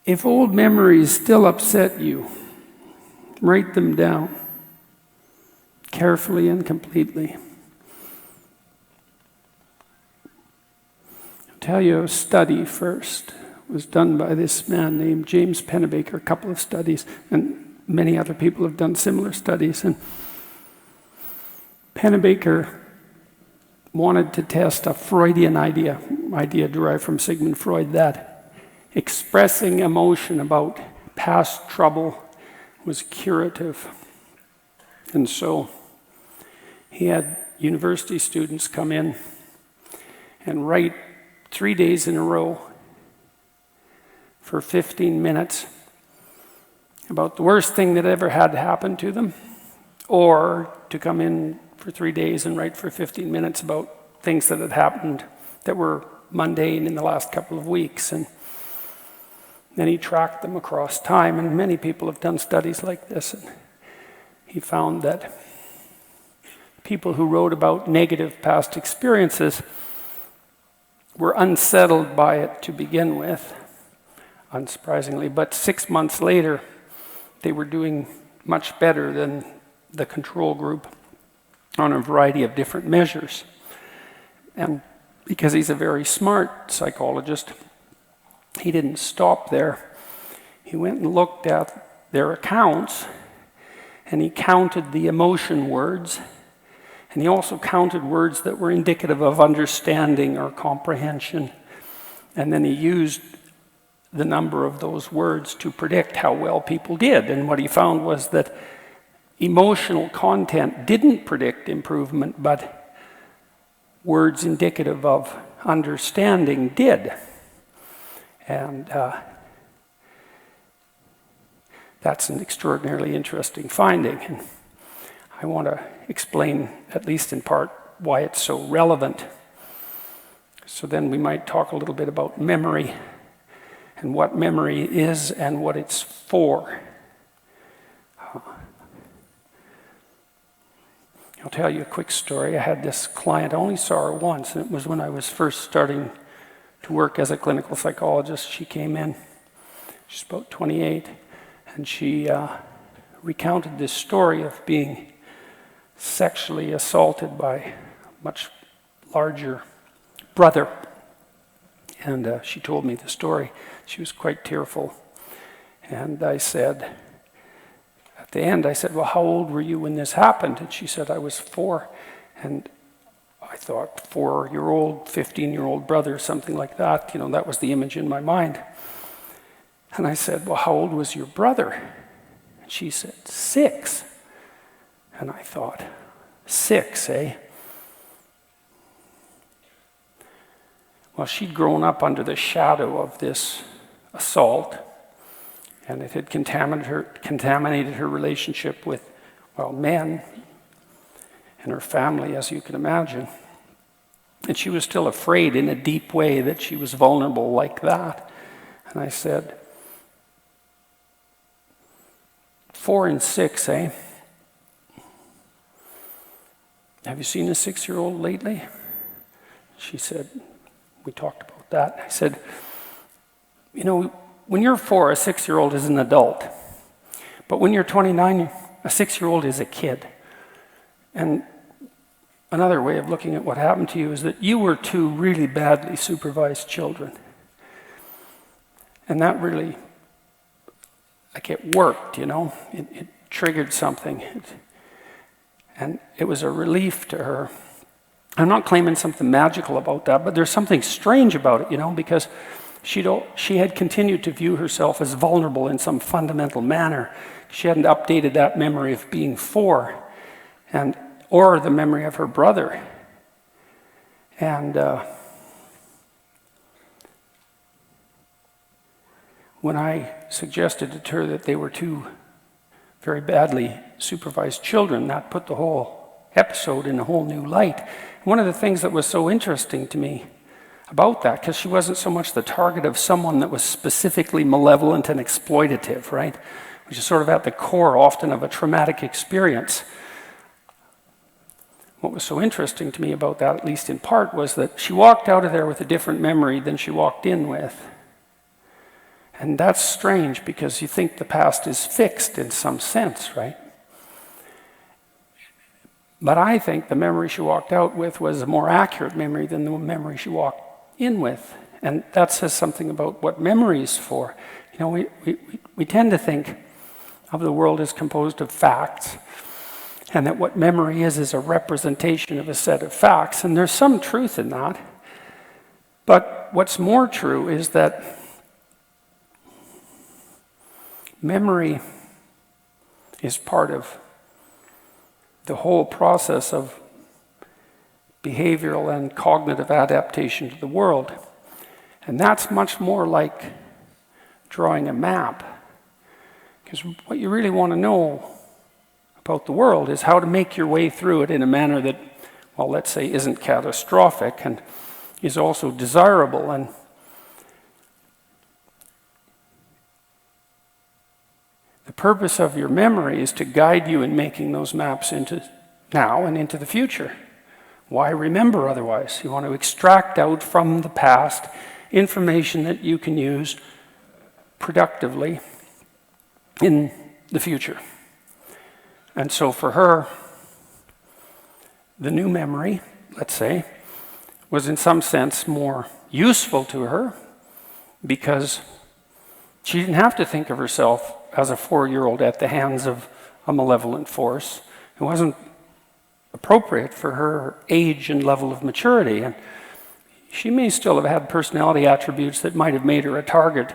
If old memories still upset you, write them down carefully and completely. I'll tell you a study first. It was done by this man named James Pennebaker, a couple of studies, and many other people have done similar studies. And Pennebaker wanted to test a Freudian idea derived from Sigmund Freud, that expressing emotion about past trouble was curative. And so he had university students come in and write 3 days in a row for 15 minutes about the worst thing that ever had happened to them, or to come in for 3 days and write for 15 minutes about things that had happened that were mundane in the last couple of weeks. And then he tracked them across time, and many people have done studies like this. And he found that people who wrote about negative past experiences were unsettled by it to begin with, unsurprisingly, but 6 months later, they were doing much better than the control group on a variety of different measures. And because he's a very smart psychologist, he didn't stop there. He went and looked at their accounts, and he counted the emotion words, and he also counted words that were indicative of understanding or comprehension. And then he used the number of those words to predict how well people did. And what he found was that emotional content didn't predict improvement, but words indicative of understanding did. And that's an extraordinarily interesting finding. And I want to explain, at least in part, why it's so relevant. So then we might talk a little bit about memory and what memory is and what it's for. I'll tell you a quick story. I had this client, I only saw her once, and it was when I was first starting to work as a clinical psychologist. She came in, she's about 28, and she recounted this story of being sexually assaulted by a much larger brother. And she told me the story. She was quite tearful. And I said, at the end, I said, well, how old were you when this happened? And she said, I was 4. And I thought, 4-year-old, 15-year-old brother, something like that. You know, that was the image in my mind. And I said, well, how old was your brother? And she said, 6. And I thought, 6, eh? Well, she'd grown up under the shadow of this assault, and it had contaminated her relationship with, well, men and her family, as you can imagine. And she was still afraid in a deep way that she was vulnerable like that. And I said, 4 and 6, eh? Have you seen a 6-year-old lately? She said, we talked about that. I said, you know, when you're 4, a 6-year-old is an adult. But when you're 29, a 6-year-old is a kid. And another way of looking at what happened to you is that you were 2 really badly supervised children. And that really, like, it worked, you know. It triggered something. And it was a relief to her. I'm not claiming something magical about that, but there's something strange about it, you know, because she had continued to view herself as vulnerable in some fundamental manner. She hadn't updated that memory of being 4, or the memory of her brother. And when I suggested to her that they were 2 very badly supervised children, that put the whole episode in a whole new light. One of the things that was so interesting to me about that, because she wasn't so much the target of someone that was specifically malevolent and exploitative, right? Which is sort of at the core often of a traumatic experience. What was so interesting to me about that, at least in part, was that she walked out of there with a different memory than she walked in with. And that's strange because you think the past is fixed in some sense, right? But I think the memory she walked out with was a more accurate memory than the memory she walked in with. And that says something about what memory is for. You know, we tend to think of the world as composed of facts, and that what memory is a representation of a set of facts. And there's some truth in that. But what's more true is that memory is part of the whole process of behavioral and cognitive adaptation to the world. And that's much more like drawing a map. Because what you really want to know about the world is how to make your way through it in a manner that, well, let's say, isn't catastrophic and is also desirable. And the purpose of your memory is to guide you in making those maps into now and into the future. Why remember otherwise? You want to extract out from the past information that you can use productively in the future. And so for her, the new memory, let's say, was in some sense more useful to her because she didn't have to think of herself as a 4-year-old at the hands of a malevolent force. It wasn't appropriate for her age and level of maturity. And she may still have had personality attributes that might have made her a target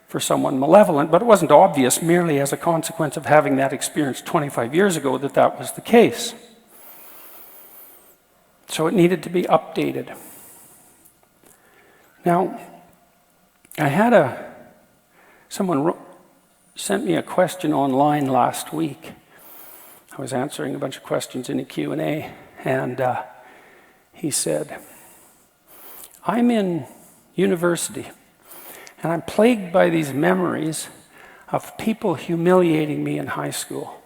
for someone malevolent, but it wasn't obvious merely as a consequence of having that experience 25 years ago that that was the case. So it needed to be updated. Now, I had someone sent me a question online last week. I was answering a bunch of questions in a Q&A, and he said, I'm in university, and I'm plagued by these memories of people humiliating me in high school.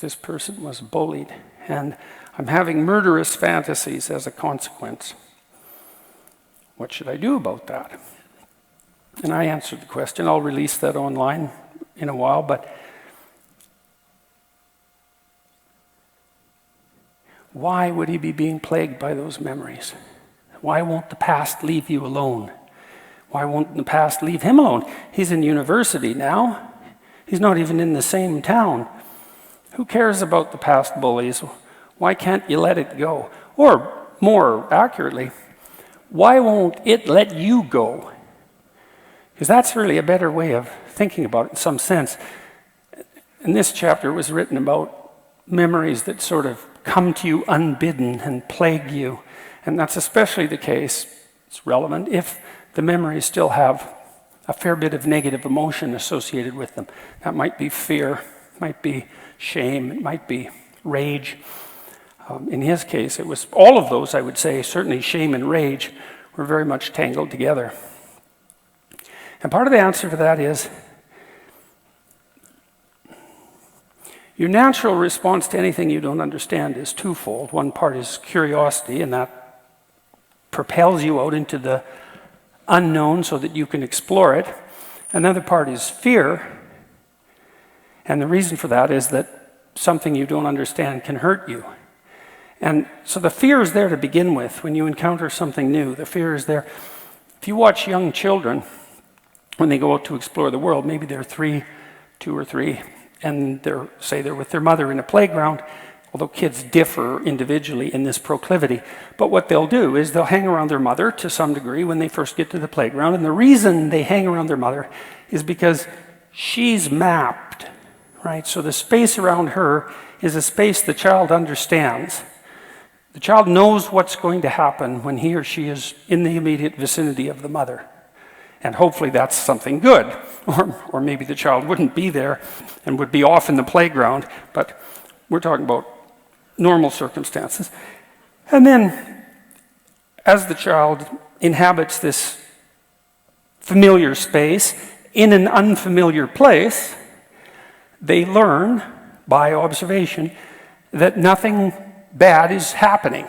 This person was bullied, and I'm having murderous fantasies as a consequence. What should I do about that? And I answered the question. I'll release that online in a while, but why would he be being plagued by those memories? Why won't the past leave you alone? Why won't the past leave him alone? He's in university now. He's not even in the same town. Who cares about the past bullies? Why can't you let it go? Or, more accurately, why won't it let you go? Because that's really a better way of thinking about it in some sense. And this chapter was written about memories that sort of come to you unbidden and plague you. And that's especially the case, it's relevant, if the memories still have a fair bit of negative emotion associated with them. That might be fear, might be shame, it might be rage. In his case, it was all of those, I would say, certainly shame and rage were very much tangled together. And part of the answer to that is your natural response to anything you don't understand is twofold. One part is curiosity, and that propels you out into the unknown so that you can explore it. Another part is fear, and the reason for that is that something you don't understand can hurt you. And so the fear is there to begin with. When you encounter something new, the fear is there. If you watch young children, when they go out to explore the world, maybe they're 2 or 3, and they're with their mother in a playground, although kids differ individually in this proclivity. But what they'll do is they'll hang around their mother to some degree when they first get to the playground. And the reason they hang around their mother is because she's mapped, right? So the space around her is a space the child understands. The child knows what's going to happen when he or she is in the immediate vicinity of the mother. And hopefully that's something good. Or maybe the child wouldn't be there and would be off in the playground, but we're talking about normal circumstances. And then, as the child inhabits this familiar space in an unfamiliar place, they learn by observation that nothing bad is happening.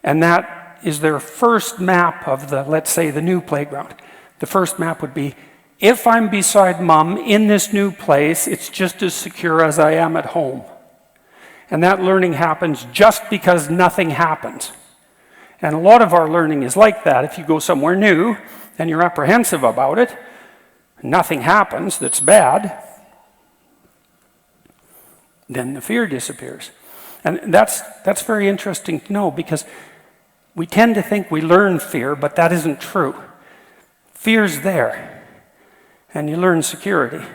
And that is their first map of the, let's say, the new playground. The first map would be, If I'm beside mom in this new place, it's just as secure as I am at home. And that learning happens just because nothing happens. And a lot of our learning is like that. If you go somewhere new and you're apprehensive about it, nothing happens that's bad, then the fear disappears. And that's very interesting to know, because we tend to think we learn fear, but that isn't true. Fear's there, and you learn security.